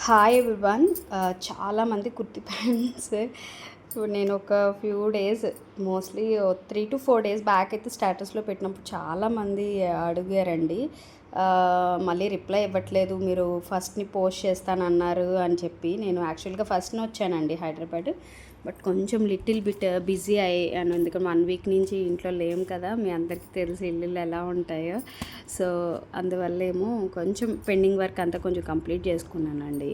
Hi everyone. చాలామంది kurti pants so నేను ఒక few days mostly 3 to 4 days back అయితే స్టేటస్లో పెట్టినప్పుడు చాలామంది అడిగారండి. మళ్ళీ రిప్లై ఇవ్వట్లేదు, మీరు ఫస్ట్ని పోస్ట్ చేస్తానన్నారు అని చెప్పి. నేను యాక్చువల్గా ఫస్ట్ని వచ్చానండి హైదరాబాద్, బట్ కొంచెం లిటిల్ బిట్ బిజీ అయ్యాను. ఎందుకంటే 1 week నుంచి ఇంట్లో లేము కదా, మీ అందరికీ తెలిసి ఇల్లు ఎలా ఉంటాయో. సో అందువల్ల ఏమో కొంచెం పెండింగ్ వర్క్ అంతా కొంచెం కంప్లీట్ చేసుకున్నానండి.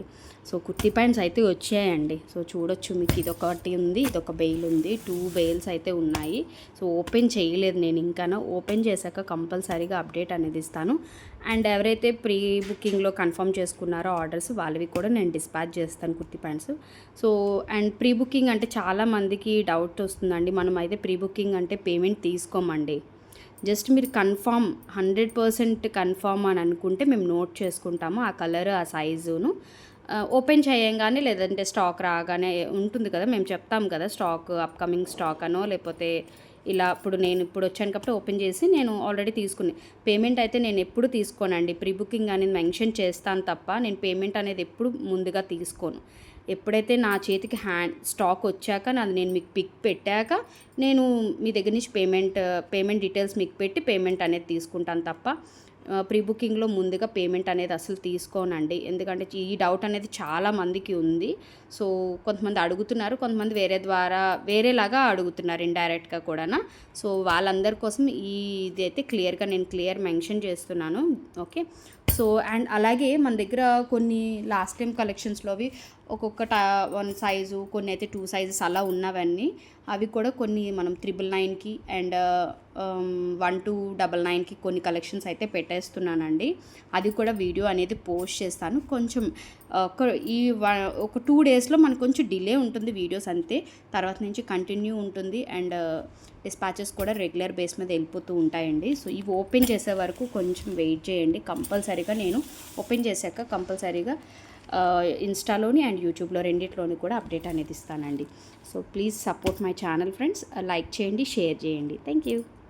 సో కుర్తీ ప్యాంట్స్ అయితే వచ్చాయండి. సో చూడొచ్చు, మీకు ఇదొకటి ఉంది, ఇదొక బెయిల్ ఉంది, 2 బెయిల్స్ అయితే ఉన్నాయి. సో ఓపెన్ చేయలేదు నేను ఇంకా. ఓపెన్ చేశాక కంపల్సరీగా అప్డేట్ అనేది ఇస్తాను. అండ్ ఎవరైతే ప్రీ బుకింగ్లో కన్ఫర్మ్ చేసుకున్నారో ఆర్డర్స్, వాళ్ళవి కూడా నేను డిస్పాచ్ చేస్తాను kurti pants. So and pre booking అంటే చాలామందికి డౌట్ వస్తుందండి. మనం అయితే ప్రీ బుకింగ్ అంటే పేమెంట్ తీసుకోమండి. జస్ట్ మీరు కన్ఫామ్ 100% కన్ఫామ్ అని అనుకుంటే మేము నోట్ చేసుకుంటాము ఆ కలర్, ఆ సైజును. ఓపెన్ చేయంగానే లేదంటే స్టాక్ రాగానే ఉంటుంది కదా, మేము చెప్తాం కదా స్టాక్, అప్కమింగ్ స్టాక్ అనో లేకపోతే ఇలా. నేను ఇప్పుడు వచ్చాను కాబట్టి ఓపెన్ చేసి నేను ఆల్రెడీ తీసుకుని పేమెంట్ అయితే నేను ఎప్పుడు తీసుకోనండి. ప్రీ బుకింగ్ అనేది మెన్షన్ చేస్తాను తప్ప నేను పేమెంట్ అనేది ఎప్పుడు ముందుగా తీసుకోను. ఎప్పుడైతే నా చేతికి స్టాక్ వచ్చాక నేను మీకు పిక్ పెట్టాక నేను మీ దగ్గర నుంచి పేమెంట్ డీటెయిల్స్ మీకు పెట్టి పేమెంట్ అనేది తీసుకుంటాను తప్ప ప్రీ బుకింగ్లో ముందుగా పేమెంట్ అనేది అసలు తీసుకోనండి. ఎందుకంటే ఈ డౌట్ అనేది చాలా మందికి ఉంది. సో కొంతమంది అడుగుతున్నారు, కొంతమంది వేరేలాగా అడుగుతున్నారు ఇండైరెక్ట్గా కూడా. సో వాళ్ళందరి కోసం ఇది అయితే నేను క్లియర్ మెన్షన్ చేస్తున్నాను. ఓకే. సో అండ్ అలాగే మన దగ్గర కొన్ని లాస్ట్ టైం కలెక్షన్స్లోవి ఒక్కొక్క 1 సైజు, కొన్ని అయితే 2 sizes అలా ఉన్నవన్నీ, అవి కూడా కొన్ని మనం 999కి అండ్ 1299కి కొన్ని కలెక్షన్స్ అయితే పెట్టేస్తున్నానండి. అది కూడా వీడియో అనేది పోస్ట్ చేస్తాను. కొంచెం ఒక 2 daysలో మనకు కొంచెం డిలే ఉంటుంది వీడియోస్ అంతే. తర్వాత నుంచి కంటిన్యూ ఉంటుంది అండ్ డిస్పాచెస్ కూడా రెగ్యులర్ బేస్ మీద వెళ్ళిపోతూ ఉంటాయండి. సో ఇవి ఓపెన్ చేసే వరకు కొంచెం వెయిట్ చేయండి. కంపల్సరీగా నేను ఓపెన్ చేశాక కంపల్సరీగా ఇన్స్టాలోని అండ్ యూట్యూబ్లో రెండిట్లోని కూడా అప్డేట్ అనేది ఇస్తానండి. So please support my channel friends. Like చేయండి, షేర్ చేయండి. Thank you.